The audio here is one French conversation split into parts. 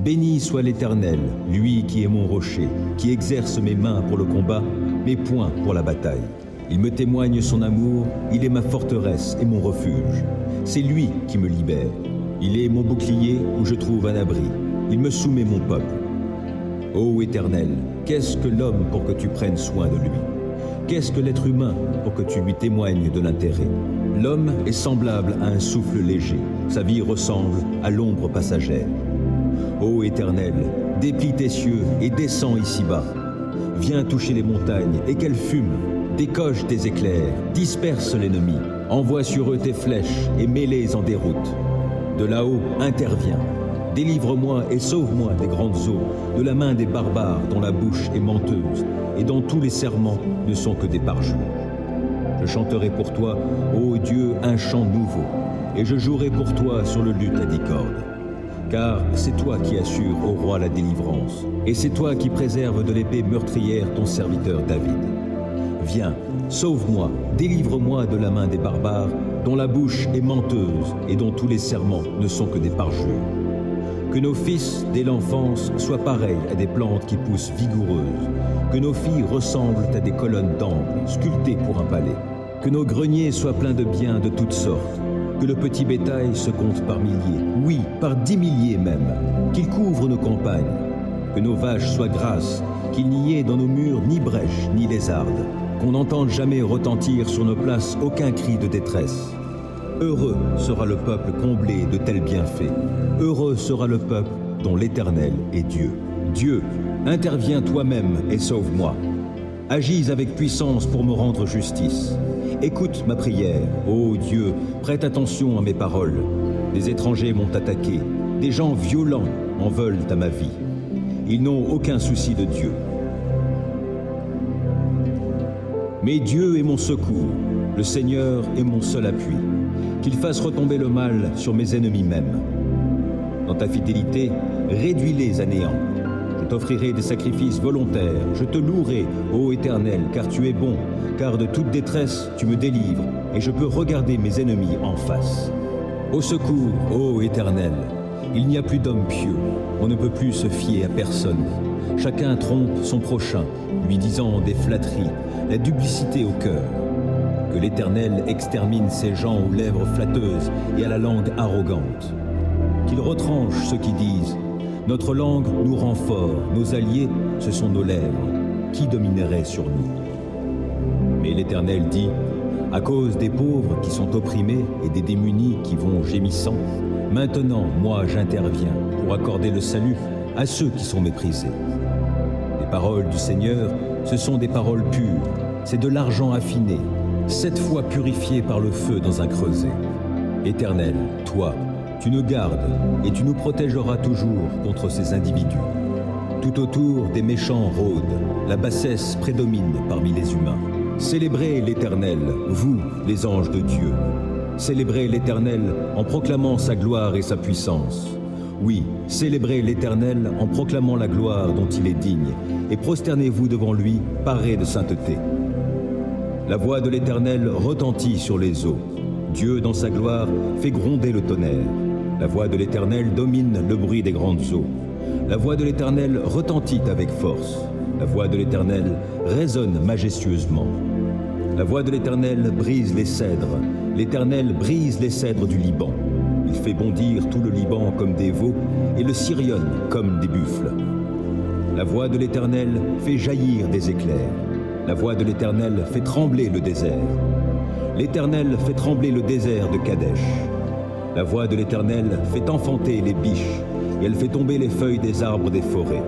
Béni soit l'Éternel, lui qui est mon rocher, qui exerce mes mains pour le combat, mes poings pour la bataille. Il me témoigne son amour, il est ma forteresse et mon refuge. C'est lui qui me libère. Il est mon bouclier où je trouve un abri. Il me soumet mon peuple. Ô Éternel, qu'est-ce que l'homme pour que tu prennes soin de lui? Qu'est-ce que l'être humain pour que tu lui témoignes de l'intérêt? L'homme est semblable à un souffle léger. Sa vie ressemble à l'ombre passagère. Ô Éternel, déplie tes cieux et descends ici-bas. Viens toucher les montagnes et qu'elles fument. Décoche tes éclairs, disperse l'ennemi. Envoie sur eux tes flèches et mets-les en déroute. De là-haut, interviens. Délivre-moi et sauve-moi des grandes eaux, de la main des barbares dont la bouche est menteuse et dont tous les serments ne sont que des parjures. Je chanterai pour toi, ô Dieu, un chant nouveau, et je jouerai pour toi sur le luth à 10 cordes. Car c'est toi qui assures au roi la délivrance, et c'est toi qui préserves de l'épée meurtrière ton serviteur David. Viens, sauve-moi, délivre-moi de la main des barbares, dont la bouche est menteuse et dont tous les serments ne sont que des parjures. Que nos fils, dès l'enfance, soient pareils à des plantes qui poussent vigoureuses, que nos filles ressemblent à des colonnes d'ambre, sculptées pour un palais, que nos greniers soient pleins de biens de toutes sortes, que le petit bétail se compte par milliers, oui, par 10 milliers même, qu'il couvre nos campagnes, que nos vaches soient grasses, qu'il n'y ait dans nos murs ni brèches ni lézardes, qu'on n'entende jamais retentir sur nos places aucun cri de détresse. Heureux sera le peuple comblé de tels bienfaits. Heureux sera le peuple dont l'Éternel est Dieu. Dieu, interviens toi-même et sauve-moi. Agis avec puissance pour me rendre justice. Écoute ma prière, ô Dieu, prête attention à mes paroles. Des étrangers m'ont attaqué, des gens violents en veulent à ma vie. Ils n'ont aucun souci de Dieu. Mais Dieu est mon secours, le Seigneur est mon seul appui. Qu'il fasse retomber le mal sur mes ennemis même. Dans ta fidélité, réduis-les à néant. Je t'offrirai des sacrifices volontaires, je te louerai, ô Éternel, car tu es bon, car de toute détresse tu me délivres, et je peux regarder mes ennemis en face. Au secours, ô Éternel, il n'y a plus d'homme pieux, on ne peut plus se fier à personne. Chacun trompe son prochain, lui disant des flatteries, la duplicité au cœur. Que l'Éternel extermine ces gens aux lèvres flatteuses et à la langue arrogante. Qu'il retranche ceux qui disent « Notre langue nous rend forts, nos alliés, ce sont nos lèvres. Qui dominerait sur nous ?» Mais l'Éternel dit « À cause des pauvres qui sont opprimés et des démunis qui vont gémissant, maintenant, moi, j'interviens pour accorder le salut à ceux qui sont méprisés. » Les paroles du Seigneur, ce sont des paroles pures, c'est de l'argent affiné, 7 fois purifié par le feu dans un creuset. Éternel, toi, tu nous gardes et tu nous protégeras toujours contre ces individus. Tout autour, des méchants rôdent, la bassesse prédomine parmi les humains. Célébrez l'Éternel, vous, les anges de Dieu. Célébrez l'Éternel en proclamant sa gloire et sa puissance. Oui, célébrez l'Éternel en proclamant la gloire dont il est digne, et prosternez-vous devant lui, parés de sainteté. La voix de l'Éternel retentit sur les eaux. Dieu, dans sa gloire, fait gronder le tonnerre. La voix de l'Éternel domine le bruit des grandes eaux. La voix de l'Éternel retentit avec force. La voix de l'Éternel résonne majestueusement. La voix de l'Éternel brise les cèdres. L'Éternel brise les cèdres du Liban. Il fait bondir tout le Liban comme des veaux et le Sirion comme des buffles. La voix de l'Éternel fait jaillir des éclairs. La voix de l'Éternel fait trembler le désert. L'Éternel fait trembler le désert de Kadesh. La voix de l'Éternel fait enfanter les biches, et elle fait tomber les feuilles des arbres des forêts.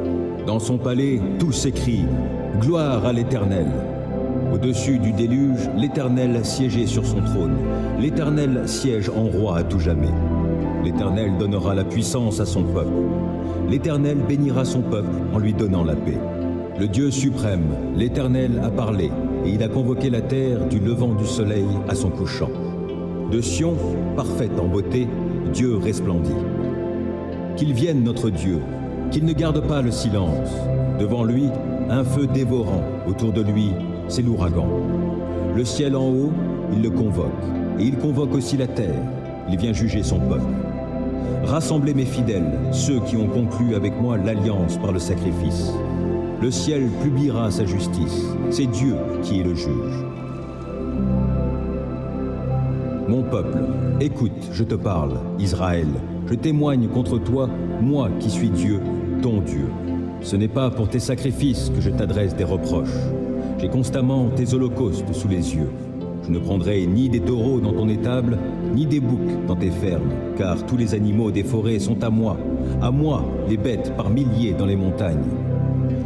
Dans son palais, tous s'écrient « Gloire à l'Éternel !» Au-dessus du déluge, l'Éternel siégeait sur son trône. L'Éternel siège en roi à tout jamais. L'Éternel donnera la puissance à son peuple. L'Éternel bénira son peuple en lui donnant la paix. Le Dieu suprême, l'Éternel a parlé, et il a convoqué la terre du levant du soleil à son couchant. De Sion, parfaite en beauté, Dieu resplendit. Qu'il vienne notre Dieu, qu'il ne garde pas le silence. Devant lui, un feu dévorant, autour de lui, c'est l'ouragan. Le ciel en haut, il le convoque, et il convoque aussi la terre, il vient juger son peuple. Rassemblez mes fidèles, ceux qui ont conclu avec moi l'alliance par le sacrifice. Le ciel publiera sa justice, c'est Dieu qui est le juge. Mon peuple, écoute, je te parle, Israël. Je témoigne contre toi, moi qui suis Dieu, ton Dieu. Ce n'est pas pour tes sacrifices que je t'adresse des reproches. J'ai constamment tes holocaustes sous les yeux. Je ne prendrai ni des taureaux dans ton étable, ni des boucs dans tes fermes, car tous les animaux des forêts sont à moi les bêtes par milliers dans les montagnes.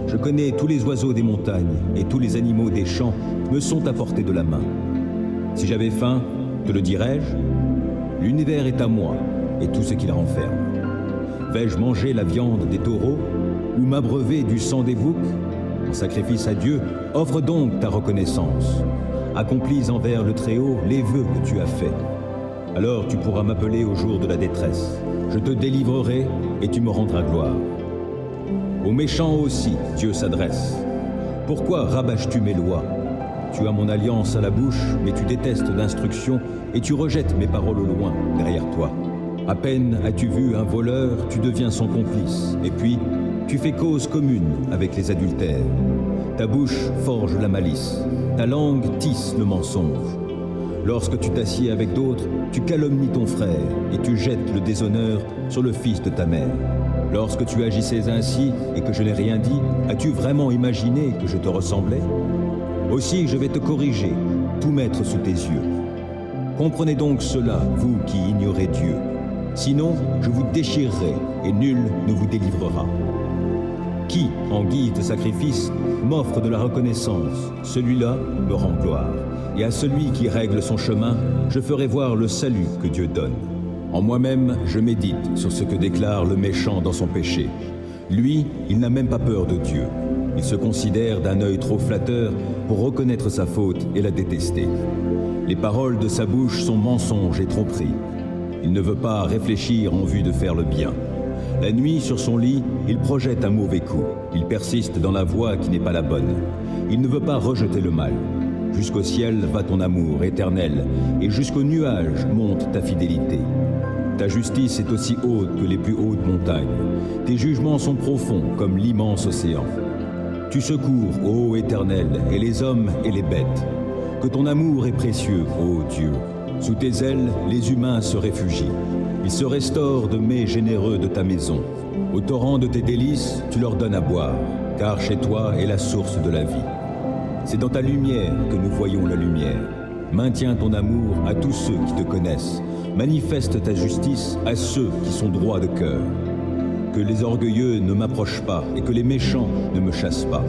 Je connais tous les oiseaux des montagnes, et tous les animaux des champs me sont à portée de la main. Si j'avais faim, te le dirais-je? L'univers est à moi, et tout ce qu'il renferme. Vais-je manger la viande des taureaux, ou m'abreuver du sang des boucs? En sacrifice à Dieu, offre donc ta reconnaissance. Accomplis envers le Très-Haut les vœux que tu as faits. Alors tu pourras m'appeler au jour de la détresse. Je te délivrerai et tu me rendras gloire. Aux méchants aussi, Dieu s'adresse. Pourquoi rabâches-tu mes lois? Tu as mon alliance à la bouche, mais tu détestes l'instruction et tu rejettes mes paroles au loin, derrière toi. À peine as-tu vu un voleur, tu deviens son complice. Et puis, tu fais cause commune avec les adultères. Ta bouche forge la malice, ta langue tisse le mensonge. Lorsque tu t'assieds avec d'autres, tu calomnies ton frère et tu jettes le déshonneur sur le fils de ta mère. Lorsque tu agissais ainsi et que je n'ai rien dit, as-tu vraiment imaginé que je te ressemblais? Aussi je vais te corriger, tout mettre sous tes yeux. Comprenez donc cela, vous qui ignorez Dieu. Sinon, je vous déchirerai et nul ne vous délivrera. Qui, en guise de sacrifice, m'offre de la reconnaissance, celui-là me rend gloire. Et à celui qui règle son chemin, je ferai voir le salut que Dieu donne. En moi-même, je médite sur ce que déclare le méchant dans son péché. Lui, il n'a même pas peur de Dieu. Il se considère d'un œil trop flatteur pour reconnaître sa faute et la détester. Les paroles de sa bouche sont mensonges et tromperies. Il ne veut pas réfléchir en vue de faire le bien. La nuit, sur son lit, il projette un mauvais coup. Il persiste dans la voie qui n'est pas la bonne. Il ne veut pas rejeter le mal. Jusqu'au ciel va ton amour éternel, et jusqu'aux nuages monte ta fidélité. Ta justice est aussi haute que les plus hautes montagnes. Tes jugements sont profonds comme l'immense océan. Tu secours, ô Éternel, et les hommes et les bêtes. Que ton amour est précieux, ô Dieu. Sous tes ailes, les humains se réfugient. Ils se restaurent de mets généreux de ta maison. Au torrent de tes délices, tu leur donnes à boire, car chez toi est la source de la vie. C'est dans ta lumière que nous voyons la lumière. Maintiens ton amour à tous ceux qui te connaissent. Manifeste ta justice à ceux qui sont droits de cœur. Que les orgueilleux ne m'approchent pas et que les méchants ne me chassent pas.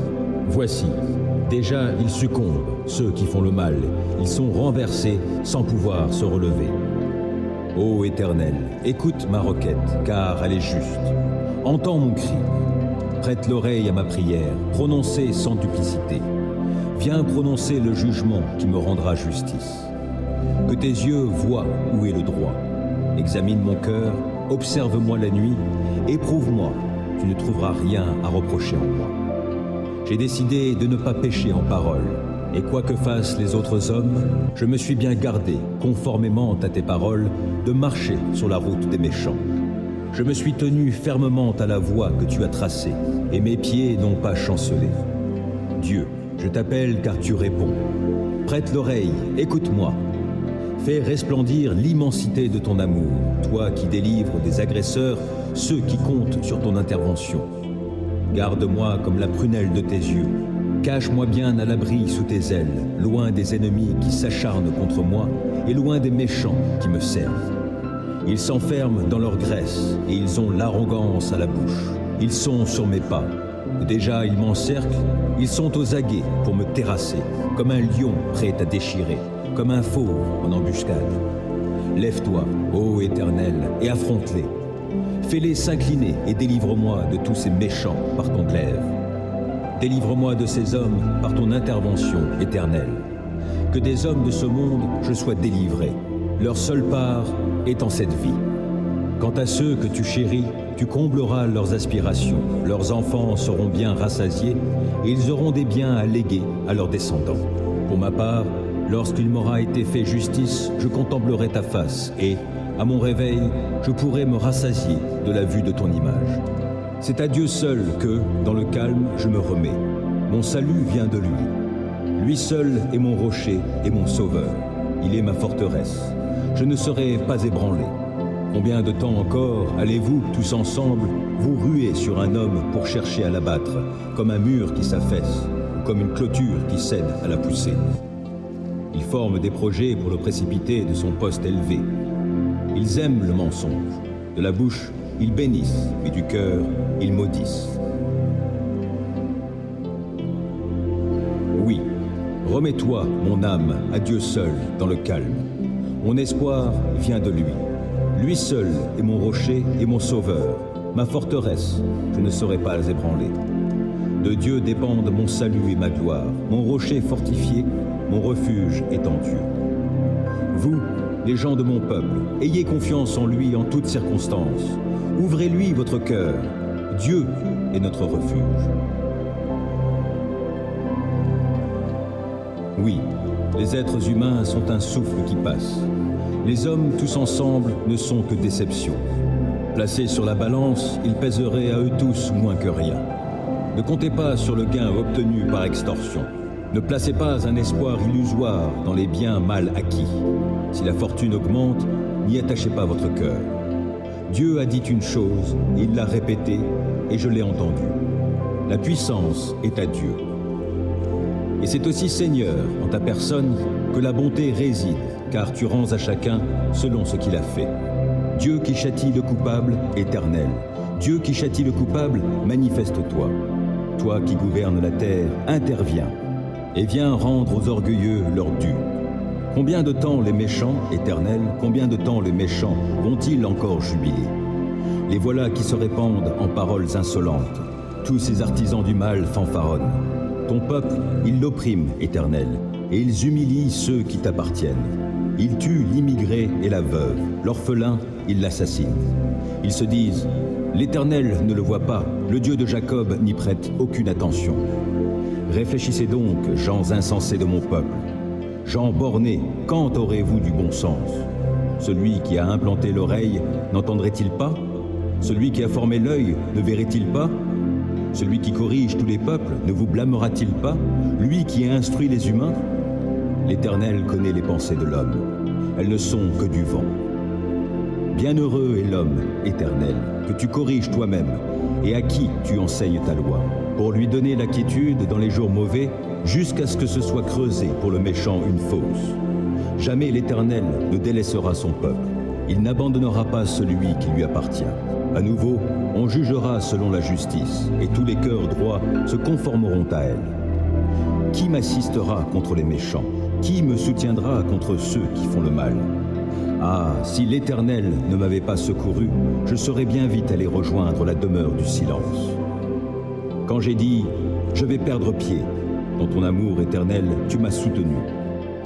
Voici, déjà ils succombent, ceux qui font le mal. Ils sont renversés sans pouvoir se relever. Ô Éternel, écoute ma requête, car elle est juste. Entends mon cri. Prête l'oreille à ma prière, prononcée sans duplicité. Viens prononcer le jugement qui me rendra justice. Que tes yeux voient où est le droit. Examine mon cœur, observe-moi la nuit, éprouve-moi, tu ne trouveras rien à reprocher en moi. J'ai décidé de ne pas pécher en parole, et quoi que fassent les autres hommes, je me suis bien gardé, conformément à tes paroles, de marcher sur la route des méchants. Je me suis tenu fermement à la voie que tu as tracée, et mes pieds n'ont pas chancelé. Dieu, je t'appelle car tu réponds. Prête l'oreille, écoute-moi. Fais resplendir l'immensité de ton amour, toi qui délivres des agresseurs ceux qui comptent sur ton intervention. Garde-moi comme la prunelle de tes yeux. Cache-moi bien à l'abri sous tes ailes, loin des ennemis qui s'acharnent contre moi et loin des méchants qui me servent. Ils s'enferment dans leur graisse et ils ont l'arrogance à la bouche. Ils sont sur mes pas. Déjà, ils m'encerclent, ils sont aux aguets pour me terrasser, comme un lion prêt à déchirer, comme un fauve en embuscade. Lève-toi, ô Éternel, et affronte-les. Fais-les s'incliner et délivre-moi de tous ces méchants par ton glaive. Délivre-moi de ces hommes par ton intervention éternelle. Que des hommes de ce monde, je sois délivré. Leur seule part est en cette vie. Quant à ceux que tu chéris, tu combleras leurs aspirations. Leurs enfants seront bien rassasiés et ils auront des biens à léguer à leurs descendants. Pour ma part, lorsqu'il m'aura été fait justice, je contemplerai ta face et, À mon réveil, je pourrai me rassasier de la vue de ton image. C'est à Dieu seul que, dans le calme, je me remets. Mon salut vient de lui. Lui seul est mon rocher et mon sauveur. Il est ma forteresse. Je ne serai pas ébranlé. Combien de temps encore allez-vous, tous ensemble, vous ruer sur un homme pour chercher à l'abattre, comme un mur qui s'affaisse, ou comme une clôture qui cède à la poussée? Ils forment des projets pour le précipiter de son poste élevé. Ils aiment le mensonge. De la bouche, ils bénissent, mais du cœur, ils maudissent. Oui, remets-toi, mon âme, à Dieu seul, dans le calme. Mon espoir vient de lui. Lui seul est mon rocher et mon sauveur, ma forteresse, je ne serai pas ébranlé. De Dieu dépendent mon salut et ma gloire, mon rocher fortifié, mon refuge est en Dieu. Vous, les gens de mon peuple, ayez confiance en lui en toutes circonstances. Ouvrez-lui votre cœur. Dieu est notre refuge. Oui, les êtres humains sont un souffle qui passe. Les hommes tous ensemble ne sont que déception. Placés sur la balance, ils pèseraient à eux tous moins que rien. Ne comptez pas sur le gain obtenu par extorsion. Ne placez pas un espoir illusoire dans les biens mal acquis. Si la fortune augmente, n'y attachez pas votre cœur. Dieu a dit une chose, il l'a répétée, et je l'ai entendue. La puissance est à Dieu. Et c'est aussi Seigneur, en ta personne, que la bonté réside, car tu rends à chacun selon ce qu'il a fait. Dieu qui châtie le coupable, éternel. Dieu qui châtie le coupable, manifeste-toi. Toi qui gouvernes la terre, interviens, et viens rendre aux orgueilleux leur dû. Combien de temps les méchants, éternel, combien de temps les méchants vont-ils encore jubiler? Les voilà qui se répandent en paroles insolentes. Tous ces artisans du mal fanfaronnent. Ton peuple, ils l'oppriment, éternel, et ils humilient ceux qui t'appartiennent. Ils tuent l'immigré et la veuve, l'orphelin, ils l'assassinent. Ils se disent, l'Éternel ne le voit pas, le Dieu de Jacob n'y prête aucune attention. Réfléchissez donc, gens insensés de mon peuple. Gens bornés, quand aurez-vous du bon sens? Celui qui a implanté l'oreille, n'entendrait-il pas? Celui qui a formé l'œil, ne verrait-il pas? Celui qui corrige tous les peuples, ne vous blâmera-t-il pas? Lui qui a instruit les humains? L'Éternel connaît les pensées de l'homme. Elles ne sont que du vent. Bienheureux est l'homme, Éternel, que tu corriges toi-même, et à qui tu enseignes ta loi, pour lui donner la quiétude dans les jours mauvais, jusqu'à ce que ce soit creusé pour le méchant une fosse. Jamais l'Éternel ne délaissera son peuple. Il n'abandonnera pas celui qui lui appartient. À nouveau, on jugera selon la justice, et tous les cœurs droits se conformeront à elle. Qui m'assistera contre les méchants? Qui me soutiendra contre ceux qui font le mal? Ah, si l'Éternel ne m'avait pas secouru, je serais bien vite allé rejoindre la demeure du silence. Quand j'ai dit « Je vais perdre pied », dans ton amour éternel, tu m'as soutenu.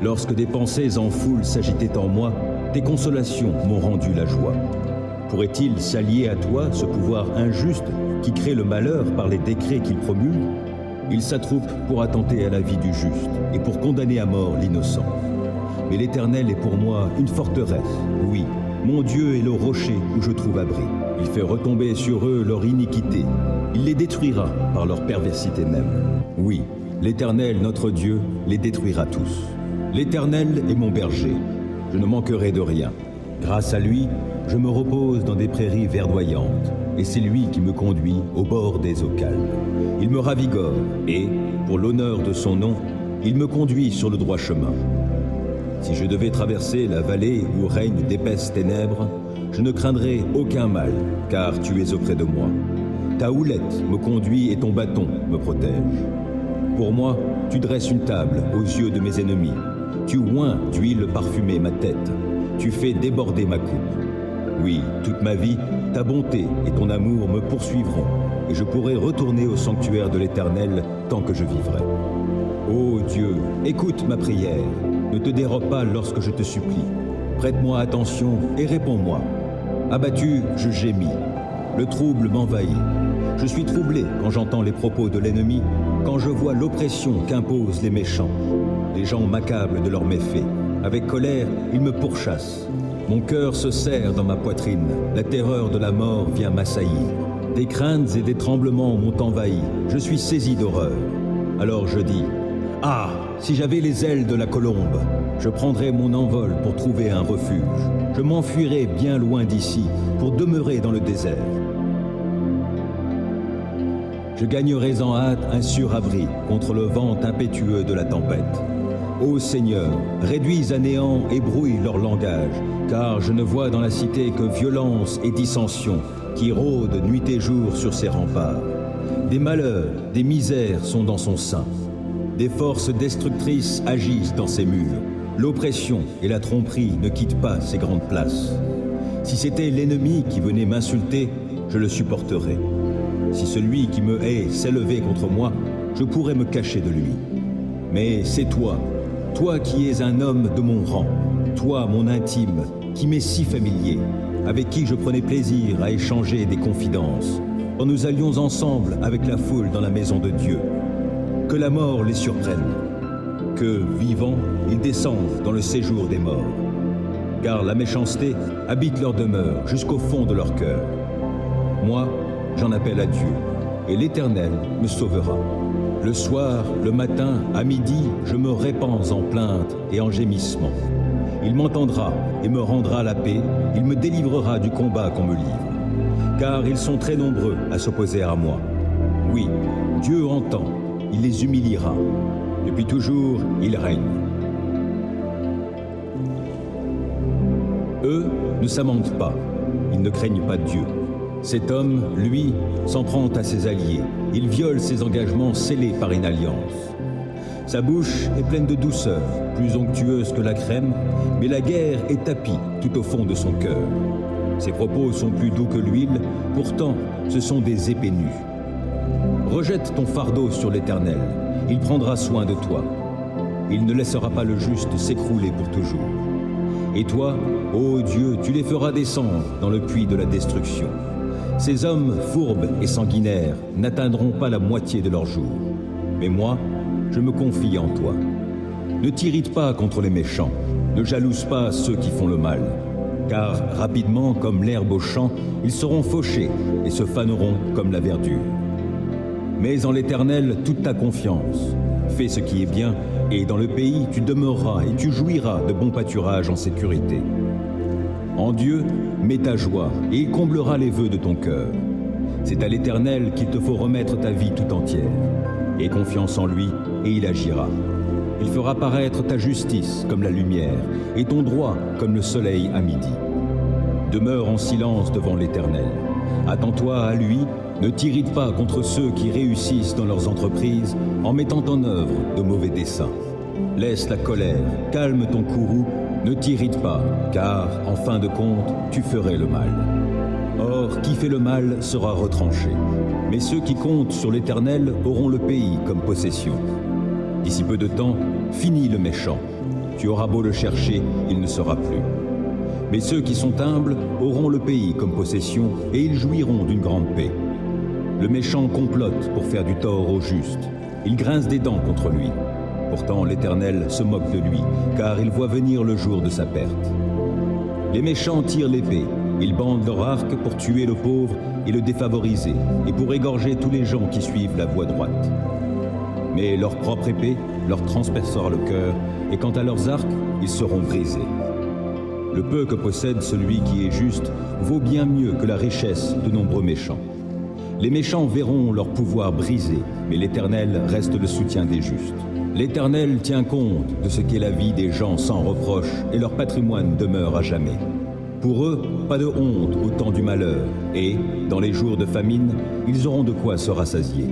Lorsque des pensées en foule s'agitaient en moi, tes consolations m'ont rendu la joie. Pourrait-il s'allier à toi, ce pouvoir injuste qui crée le malheur par les décrets qu'il promulgue? Il s'attroupe pour attenter à la vie du juste et pour condamner à mort l'innocent. Mais l'Éternel est pour moi une forteresse, oui, mon Dieu est le rocher où je trouve abri. Il fait retomber sur eux leur iniquité, il les détruira par leur perversité même. Oui, l'Éternel, notre Dieu, les détruira tous. L'Éternel est mon berger, je ne manquerai de rien. Grâce à lui, je me repose dans des prairies verdoyantes, et c'est lui qui me conduit au bord des eaux calmes. Il me ravigore, et, pour l'honneur de son nom, il me conduit sur le droit chemin. Si je devais traverser la vallée où règnent d'épaisses ténèbres, je ne craindrai aucun mal, car tu es auprès de moi. Ta houlette me conduit et ton bâton me protège. Pour moi, tu dresses une table aux yeux de mes ennemis. Tu oins d'huile parfumée ma tête. Tu fais déborder ma coupe. Oui, toute ma vie, ta bonté et ton amour me poursuivront, et je pourrai retourner au sanctuaire de l'Éternel tant que je vivrai. Ô Dieu, écoute ma prière. Ne te dérobe pas lorsque je te supplie. Prête-moi attention et réponds-moi. Abattu, je gémis. Le trouble m'envahit. Je suis troublé quand j'entends les propos de l'ennemi, quand je vois l'oppression qu'imposent les méchants. Les gens m'accablent de leurs méfaits. Avec colère, ils me pourchassent. Mon cœur se serre dans ma poitrine, la terreur de la mort vient m'assaillir. Des craintes et des tremblements m'ont envahi, je suis saisi d'horreur. Alors je dis, « Ah, si j'avais les ailes de la colombe, je prendrais mon envol pour trouver un refuge. Je m'enfuirais bien loin d'ici pour demeurer dans le désert. Je gagnerais en hâte un sûr abri contre le vent impétueux de la tempête. Ô Seigneur, réduis à néant et brouille leur langage, car je ne vois dans la cité que violence et dissension qui rôdent nuit et jour sur ses remparts. Des malheurs, des misères sont dans son sein. Des forces destructrices agissent dans ses murs. L'oppression et la tromperie ne quittent pas ces grandes places. Si c'était l'ennemi qui venait m'insulter, je le supporterais. Si celui qui me hait s'élevait contre moi, je pourrais me cacher de lui. Mais c'est toi, toi qui es un homme de mon rang, toi mon intime, qui m'est si familier, avec qui je prenais plaisir à échanger des confidences, quand nous allions ensemble avec la foule dans la maison de Dieu. Que la mort les surprenne, que, vivants, ils descendent dans le séjour des morts. Car la méchanceté habite leur demeure jusqu'au fond de leur cœur. Moi, j'en appelle à Dieu, et l'Éternel me sauvera. Le soir, le matin, à midi, je me répands en plaintes et en gémissements. Il m'entendra et me rendra la paix, il me délivrera du combat qu'on me livre. Car ils sont très nombreux à s'opposer à moi. Oui, Dieu entend, il les humiliera. Depuis toujours, il règne. Eux ne s'amendent pas, ils ne craignent pas Dieu. Cet homme, lui, s'en prend à ses alliés. Il viole ses engagements scellés par une alliance. Sa bouche est pleine de douceur, plus onctueuse que la crème, mais la guerre est tapie tout au fond de son cœur. Ses propos sont plus doux que l'huile, pourtant ce sont des épées nues. Rejette ton fardeau sur l'Éternel, il prendra soin de toi. Il ne laissera pas le juste s'écrouler pour toujours. Et toi, ô Dieu, tu les feras descendre dans le puits de la destruction. Ces hommes fourbes et sanguinaires n'atteindront pas la moitié de leur jour. Mais moi, je me confie en toi. Ne t'irrite pas contre les méchants, ne jalouse pas ceux qui font le mal, car rapidement, comme l'herbe au champ, ils seront fauchés et se faneront comme la verdure. Mets en l'Éternel toute ta confiance, fais ce qui est bien, et dans le pays tu demeureras et tu jouiras de bons pâturages en sécurité. En Dieu, mets ta joie, et il comblera les vœux de ton cœur. C'est à l'Éternel qu'il te faut remettre ta vie tout entière. Aie confiance en lui, et il agira. Il fera paraître ta justice comme la lumière, et ton droit comme le soleil à midi. Demeure en silence devant l'Éternel. Attends-toi à lui, ne t'irrite pas contre ceux qui réussissent dans leurs entreprises en mettant en œuvre de mauvais desseins. Laisse la colère, calme ton courroux, ne t'irrite pas, car, en fin de compte, tu ferais le mal. Or, qui fait le mal sera retranché. Mais ceux qui comptent sur l'Éternel auront le pays comme possession. D'ici peu de temps, finis le méchant. Tu auras beau le chercher, il ne sera plus. Mais ceux qui sont humbles auront le pays comme possession, et ils jouiront d'une grande paix. Le méchant complote pour faire du tort au juste. Il grince des dents contre lui. Pourtant l'Éternel se moque de lui, car il voit venir le jour de sa perte. Les méchants tirent l'épée, ils bandent leur arc pour tuer le pauvre et le défavoriser, et pour égorger tous les gens qui suivent la voie droite. Mais leur propre épée leur transpercera le cœur, et quant à leurs arcs, ils seront brisés. Le peu que possède celui qui est juste vaut bien mieux que la richesse de nombreux méchants. Les méchants verront leur pouvoir brisé, mais l'Éternel reste le soutien des justes. L'Éternel tient compte de ce qu'est la vie des gens sans reproche, et leur patrimoine demeure à jamais. Pour eux, pas de honte au temps du malheur, et, dans les jours de famine, ils auront de quoi se rassasier.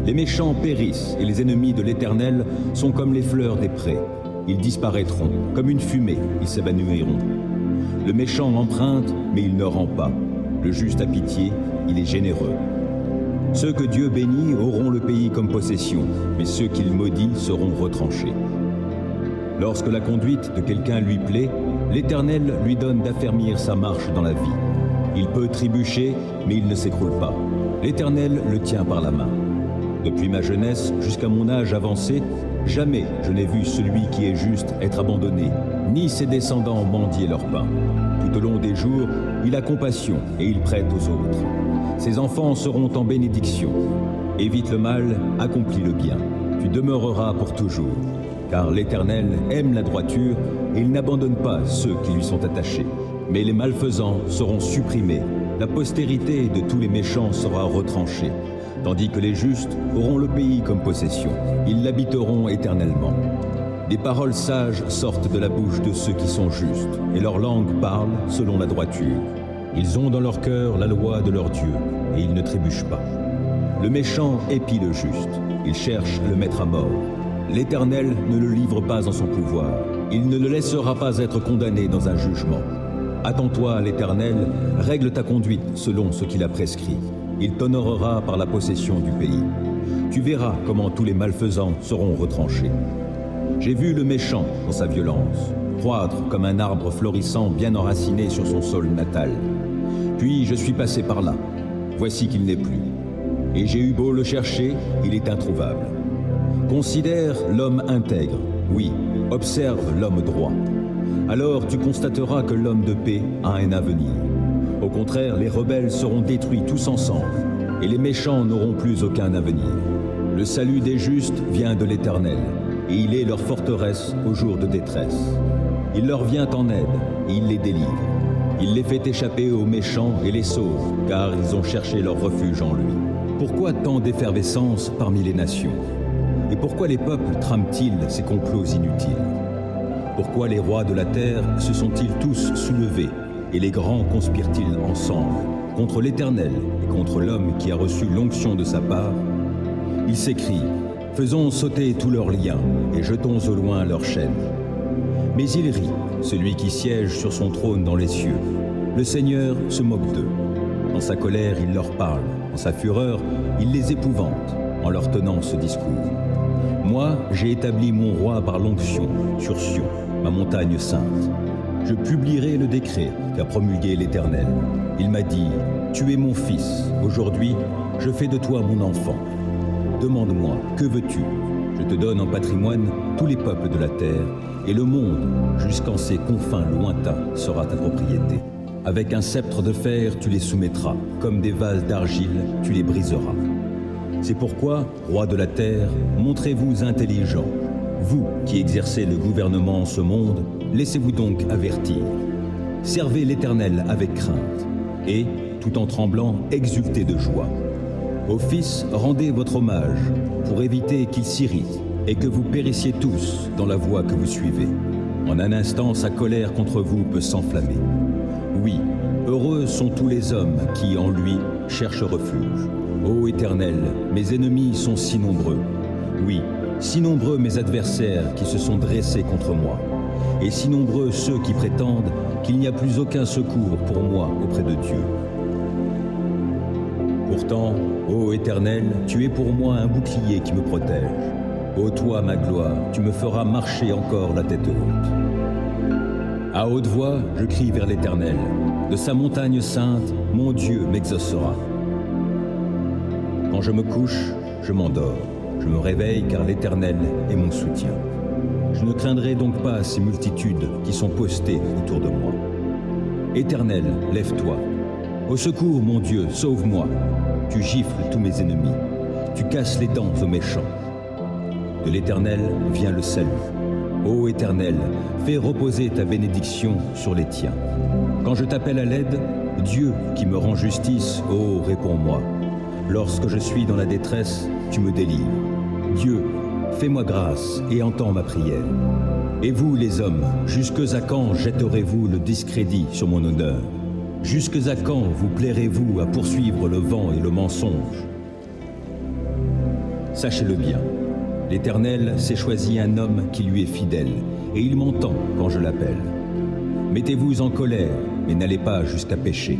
Les méchants périssent, et les ennemis de l'Éternel sont comme les fleurs des prés. Ils disparaîtront, comme une fumée, ils s'évanouiront. Le méchant emprunte, mais il ne rend pas. Le juste a pitié, il est généreux. Ceux que Dieu bénit auront le pays comme possession, mais ceux qu'il maudit seront retranchés. Lorsque la conduite de quelqu'un lui plaît, l'Éternel lui donne d'affermir sa marche dans la vie. Il peut trébucher, mais il ne s'écroule pas. L'Éternel le tient par la main. Depuis ma jeunesse jusqu'à mon âge avancé, jamais je n'ai vu celui qui est juste être abandonné, ni ses descendants mendier leur pain. Tout au long des jours, il a compassion et il prête aux autres. Ses enfants seront en bénédiction. Évite le mal, accomplis le bien. Tu demeureras pour toujours. Car l'Éternel aime la droiture et il n'abandonne pas ceux qui lui sont attachés. Mais les malfaisants seront supprimés. La postérité de tous les méchants sera retranchée, tandis que les justes auront le pays comme possession. Ils l'habiteront éternellement. Des paroles sages sortent de la bouche de ceux qui sont justes, et leur langue parle selon la droiture. Ils ont dans leur cœur la loi de leur Dieu, et ils ne trébuchent pas. Le méchant épie le juste, il cherche le mettre à mort. L'Éternel ne le livre pas en son pouvoir, il ne le laissera pas être condamné dans un jugement. Attends-toi à l'Éternel, règle ta conduite selon ce qu'il a prescrit. Il t'honorera par la possession du pays. Tu verras comment tous les malfaisants seront retranchés. J'ai vu le méchant dans sa violence, croître comme un arbre florissant bien enraciné sur son sol natal. Puis je suis passé par là, voici qu'il n'est plus. Et j'ai eu beau le chercher, il est introuvable. Considère l'homme intègre, oui, observe l'homme droit. Alors tu constateras que l'homme de paix a un avenir. Au contraire, les rebelles seront détruits tous ensemble, et les méchants n'auront plus aucun avenir. Le salut des justes vient de l'Éternel, et il est leur forteresse au jour de détresse. Il leur vient en aide, et il les délivre. Il les fait échapper aux méchants et les sauve, car ils ont cherché leur refuge en lui. Pourquoi tant d'effervescence parmi les nations? Et pourquoi les peuples trament-ils ces complots inutiles? Pourquoi les rois de la terre se sont-ils tous soulevés, et les grands conspirent-ils ensemble contre l'Éternel et contre l'homme qui a reçu l'onction de sa part? Ils s'écrient: faisons sauter tous leurs liens et jetons au loin leurs chaînes. Mais il rit, celui qui siège sur son trône dans les cieux. Le Seigneur se moque d'eux. Dans sa colère, il leur parle. En sa fureur, il les épouvante en leur tenant ce discours. Moi, j'ai établi mon roi par l'onction sur Sion, ma montagne sainte. Je publierai le décret qu'a promulgué l'Éternel. Il m'a dit: tu es mon fils, aujourd'hui, je fais de toi mon enfant. Demande-moi, que veux-tu? Je te donne en patrimoine tous les peuples de la terre, et le monde, jusqu'en ses confins lointains, sera ta propriété. Avec un sceptre de fer, tu les soumettras, comme des vases d'argile, tu les briseras. C'est pourquoi, roi de la terre, montrez-vous intelligents. Vous qui exercez le gouvernement en ce monde, laissez-vous donc avertir. Servez l'Éternel avec crainte, et, tout en tremblant, exultez de joie. Au Fils, rendez votre hommage, pour éviter qu'il s'irrite, et que vous périssiez tous dans la voie que vous suivez. En un instant, sa colère contre vous peut s'enflammer. Oui, heureux sont tous les hommes qui, en lui, cherchent refuge. Ô Éternel, mes ennemis sont si nombreux. Oui, si nombreux mes adversaires qui se sont dressés contre moi. Et si nombreux ceux qui prétendent qu'il n'y a plus aucun secours pour moi auprès de Dieu. Pourtant, ô Éternel, tu es pour moi un bouclier qui me protège. Ô toi, ma gloire, tu me feras marcher encore la tête haute. À haute voix, je crie vers l'Éternel. De sa montagne sainte, mon Dieu m'exaucera. Quand je me couche, je m'endors. Je me réveille car l'Éternel est mon soutien. Je ne craindrai donc pas ces multitudes qui sont postées autour de moi. Éternel, lève-toi. Au secours, mon Dieu, sauve-moi. Tu gifles tous mes ennemis. Tu casses les dents aux méchants. De l'Éternel vient le salut. Ô Éternel, fais reposer ta bénédiction sur les tiens. Quand je t'appelle à l'aide, Dieu qui me rend justice, ô réponds-moi. Lorsque je suis dans la détresse, tu me délivres. Dieu, fais-moi grâce et entends ma prière. Et vous, les hommes, jusque à quand jetterez-vous le discrédit sur mon honneur? Jusque à quand vous plairez-vous à poursuivre le vent et le mensonge? Sachez-le bien, l'Éternel s'est choisi un homme qui lui est fidèle, et il m'entend quand je l'appelle. Mettez-vous en colère, mais n'allez pas jusqu'à pécher.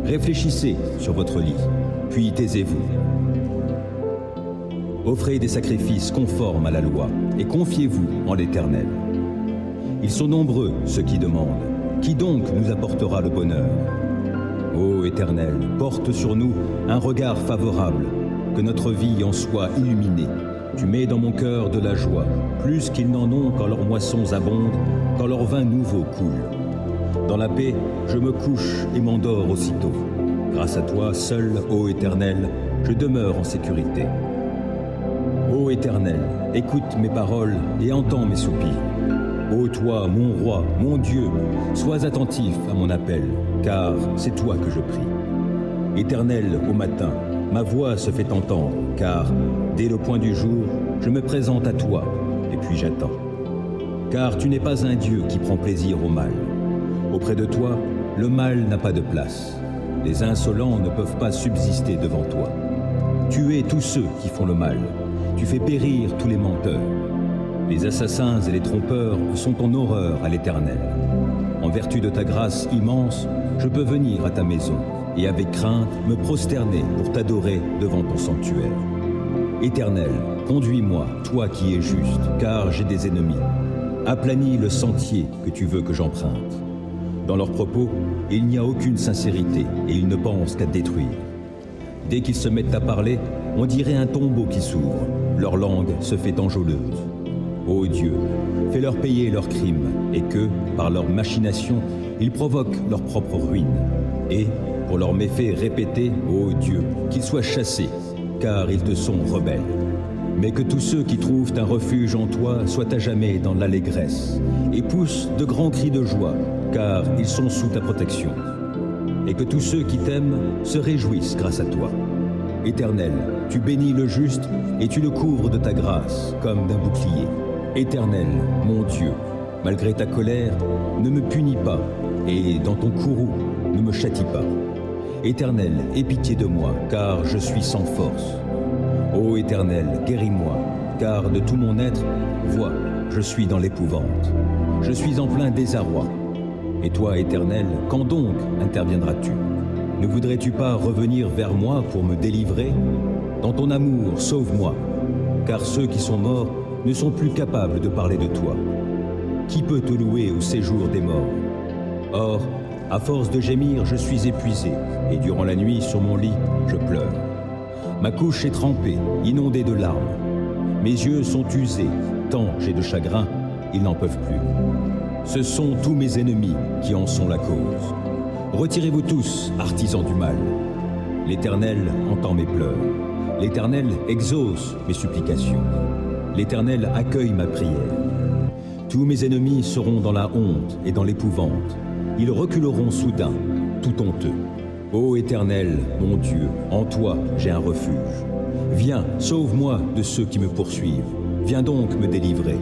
Réfléchissez sur votre lit, puis taisez-vous. Offrez des sacrifices conformes à la loi, et confiez-vous en l'Éternel. Ils sont nombreux, ceux qui demandent. Qui donc nous apportera le bonheur? Ô Éternel, porte sur nous un regard favorable, que notre vie en soit illuminée. Tu mets dans mon cœur de la joie, plus qu'ils n'en ont quand leurs moissons abondent, quand leur vin nouveau coule. Dans la paix, je me couche et m'endors aussitôt. Grâce à toi, seul, ô Éternel, je demeure en sécurité. Ô Éternel, écoute mes paroles et entends mes soupirs. Ô toi, mon roi, mon Dieu, sois attentif à mon appel, car c'est toi que je prie. Éternel, au matin, ma voix se fait entendre, car, dès le point du jour, je me présente à toi, et puis j'attends. Car tu n'es pas un Dieu qui prend plaisir au mal. Auprès de toi, le mal n'a pas de place. Les insolents ne peuvent pas subsister devant toi. Tu hais tous ceux qui font le mal. Tu fais périr tous les menteurs. Les assassins et les trompeurs sont en horreur à l'Éternel. En vertu de ta grâce immense, je peux venir à ta maison et avec crainte me prosterner pour t'adorer devant ton sanctuaire. Éternel, conduis-moi, toi qui es juste, car j'ai des ennemis. Aplanis le sentier que tu veux que j'emprunte. Dans leurs propos, il n'y a aucune sincérité et ils ne pensent qu'à détruire. Dès qu'ils se mettent à parler, on dirait un tombeau qui s'ouvre. Leur langue se fait enjôleuse. Ô Dieu, fais-leur payer leurs crimes et que, par leurs machinations, ils provoquent leur propre ruine. Et, pour leurs méfaits répétés, ô Dieu, qu'ils soient chassés, car ils te sont rebelles. Mais que tous ceux qui trouvent un refuge en toi soient à jamais dans l'allégresse et poussent de grands cris de joie, car ils sont sous ta protection. Et que tous ceux qui t'aiment se réjouissent grâce à toi. Éternel, tu bénis le juste et tu le couvres de ta grâce comme d'un bouclier. Éternel, mon Dieu, malgré ta colère, ne me punis pas, et dans ton courroux, ne me châtie pas. Éternel, aie pitié de moi, car je suis sans force. Ô Éternel, guéris-moi, car de tout mon être, vois, je suis dans l'épouvante. Je suis en plein désarroi. Et toi, Éternel, quand donc interviendras-tu? Ne voudrais-tu pas revenir vers moi pour me délivrer? Dans ton amour, sauve-moi, car ceux qui sont morts ne sont plus capables de parler de toi. Qui peut te louer au séjour des morts? Or, à force de gémir, je suis épuisé, et durant la nuit, sur mon lit, je pleure. Ma couche est trempée, inondée de larmes. Mes yeux sont usés, tant j'ai de chagrin, ils n'en peuvent plus. Ce sont tous mes ennemis qui en sont la cause. Retirez-vous tous, artisans du mal. L'Éternel entend mes pleurs. L'Éternel exauce mes supplications. L'Éternel accueille ma prière. Tous mes ennemis seront dans la honte et dans l'épouvante. Ils reculeront soudain, tout honteux. Ô Éternel, mon Dieu, en toi j'ai un refuge. Viens, sauve-moi de ceux qui me poursuivent. Viens donc me délivrer.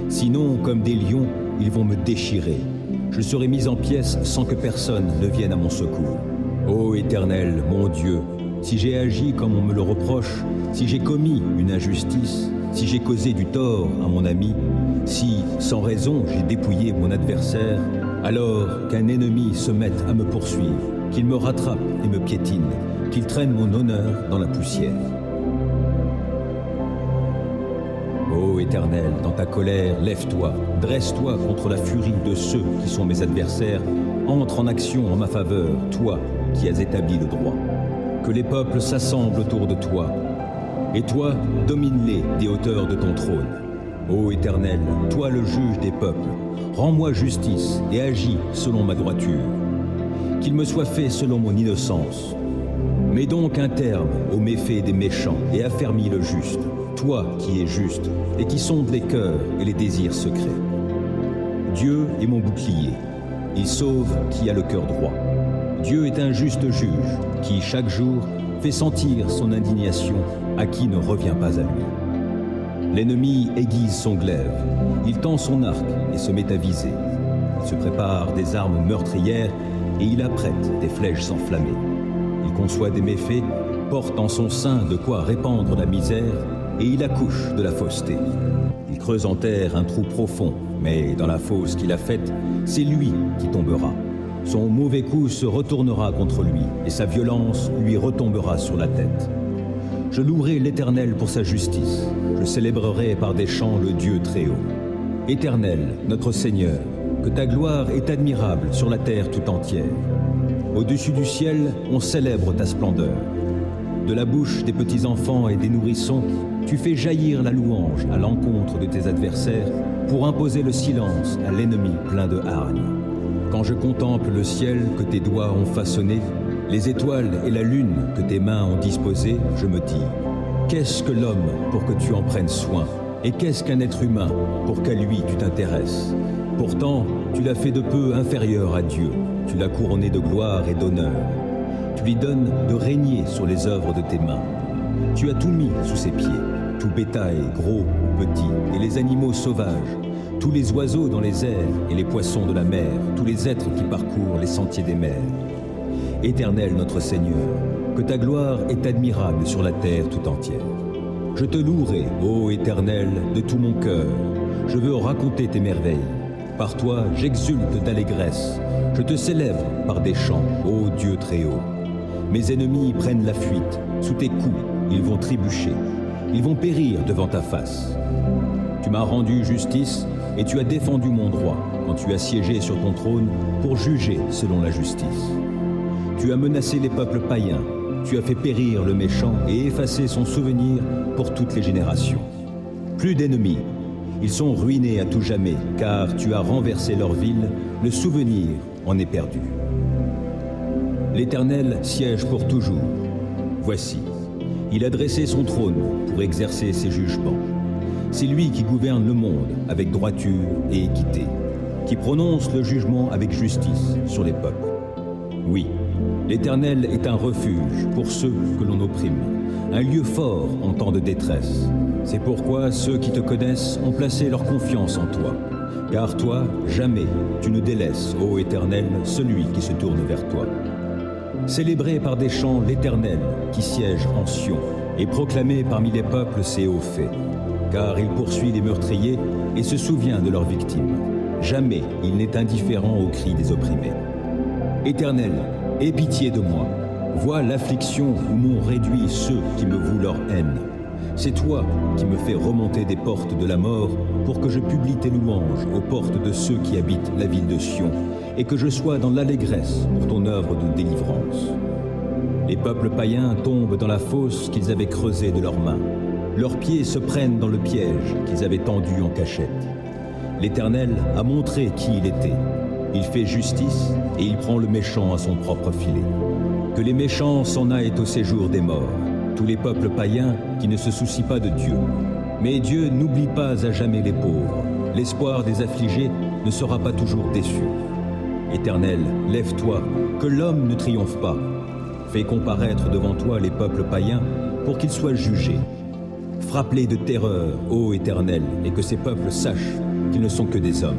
Sinon, comme des lions, ils vont me déchirer. Je serai mis en pièces sans que personne ne vienne à mon secours. Ô Éternel, mon Dieu, si j'ai agi comme on me le reproche, si j'ai commis une injustice, si j'ai causé du tort à mon ami, si, sans raison, j'ai dépouillé mon adversaire, alors qu'un ennemi se mette à me poursuivre, qu'il me rattrape et me piétine, qu'il traîne mon honneur dans la poussière. Ô Éternel, dans ta colère, lève-toi, dresse-toi contre la furie de ceux qui sont mes adversaires, entre en action en ma faveur, toi qui as établi le droit. Que les peuples s'assemblent autour de toi, et toi, domine-les des hauteurs de ton trône. Ô Éternel, toi le juge des peuples, rends-moi justice et agis selon ma droiture. Qu'il me soit fait selon mon innocence. Mets donc un terme aux méfaits des méchants et affermis le juste, toi qui es juste et qui sondes les cœurs et les désirs secrets. Dieu est mon bouclier, il sauve qui a le cœur droit. Dieu est un juste juge qui, chaque jour, fait sentir son indignation à qui ne revient pas à lui. L'ennemi aiguise son glaive, il tend son arc et se met à viser. Il se prépare des armes meurtrières et il apprête des flèches enflammées. Il conçoit des méfaits, porte en son sein de quoi répandre la misère et il accouche de la fausseté. Il creuse en terre un trou profond, mais dans la fosse qu'il a faite, c'est lui qui tombera. Son mauvais coup se retournera contre lui et sa violence lui retombera sur la tête. Je louerai l'Éternel pour sa justice. Je célébrerai par des chants le Dieu très haut. Éternel, notre Seigneur, que ta gloire est admirable sur la terre tout entière. Au-dessus du ciel, on célèbre ta splendeur. De la bouche des petits-enfants et des nourrissons, tu fais jaillir la louange à l'encontre de tes adversaires pour imposer le silence à l'ennemi plein de hargne. Quand je contemple le ciel que tes doigts ont façonné, les étoiles et la lune que tes mains ont disposées, je me dis, qu'est-ce que l'homme pour que tu en prennes soin? Et qu'est-ce qu'un être humain pour qu'à lui tu t'intéresses? Pourtant, tu l'as fait de peu inférieur à Dieu, tu l'as couronné de gloire et d'honneur. Tu lui donnes de régner sur les œuvres de tes mains. Tu as tout mis sous ses pieds, tout bétail, gros ou petit, et les animaux sauvages, tous les oiseaux dans les airs et les poissons de la mer, tous les êtres qui parcourent les sentiers des mers. Éternel notre Seigneur, que ta gloire est admirable sur la terre tout entière. Je te louerai, ô Éternel, de tout mon cœur. Je veux raconter tes merveilles. Par toi, j'exulte d'allégresse. Je te célèbre par des chants, ô Dieu très haut. Mes ennemis prennent la fuite. Sous tes coups, ils vont trébucher. Ils vont périr devant ta face. Tu m'as rendu justice et tu as défendu mon droit quand tu as siégé sur ton trône pour juger selon la justice. Tu as menacé les peuples païens. Tu as fait périr le méchant et effacer son souvenir pour toutes les générations. Plus d'ennemis. Ils sont ruinés à tout jamais, car tu as renversé leur ville, le souvenir en est perdu. L'Éternel siège pour toujours. Voici, il a dressé son trône pour exercer ses jugements. C'est lui qui gouverne le monde avec droiture et équité, qui prononce le jugement avec justice sur les peuples. Oui, l'Éternel est un refuge pour ceux que l'on opprime, un lieu fort en temps de détresse. C'est pourquoi ceux qui te connaissent ont placé leur confiance en toi. Car toi, jamais tu ne délaisses, ô Éternel, celui qui se tourne vers toi. Célébrez par des chants l'Éternel qui siège en Sion, et proclamez parmi les peuples ses hauts faits. Car il poursuit les meurtriers et se souvient de leurs victimes. Jamais il n'est indifférent aux cris des opprimés. Éternel, aie pitié de moi. Vois l'affliction où m'ont réduit ceux qui me vouent leur haine. C'est toi qui me fais remonter des portes de la mort pour que je publie tes louanges aux portes de ceux qui habitent la ville de Sion et que je sois dans l'allégresse pour ton œuvre de délivrance. Les peuples païens tombent dans la fosse qu'ils avaient creusée de leurs mains. Leurs pieds se prennent dans le piège qu'ils avaient tendu en cachette. L'Éternel a montré qui il était. Il fait justice et il prend le méchant à son propre filet. Que les méchants s'en aillent au séjour des morts, tous les peuples païens qui ne se soucient pas de Dieu. Mais Dieu n'oublie pas à jamais les pauvres. L'espoir des affligés ne sera pas toujours déçu. Éternel, lève-toi, que l'homme ne triomphe pas. Fais comparaître devant toi les peuples païens pour qu'ils soient jugés. Frappe-les de terreur, ô Éternel, et que ces peuples sachent qu'ils ne sont que des hommes.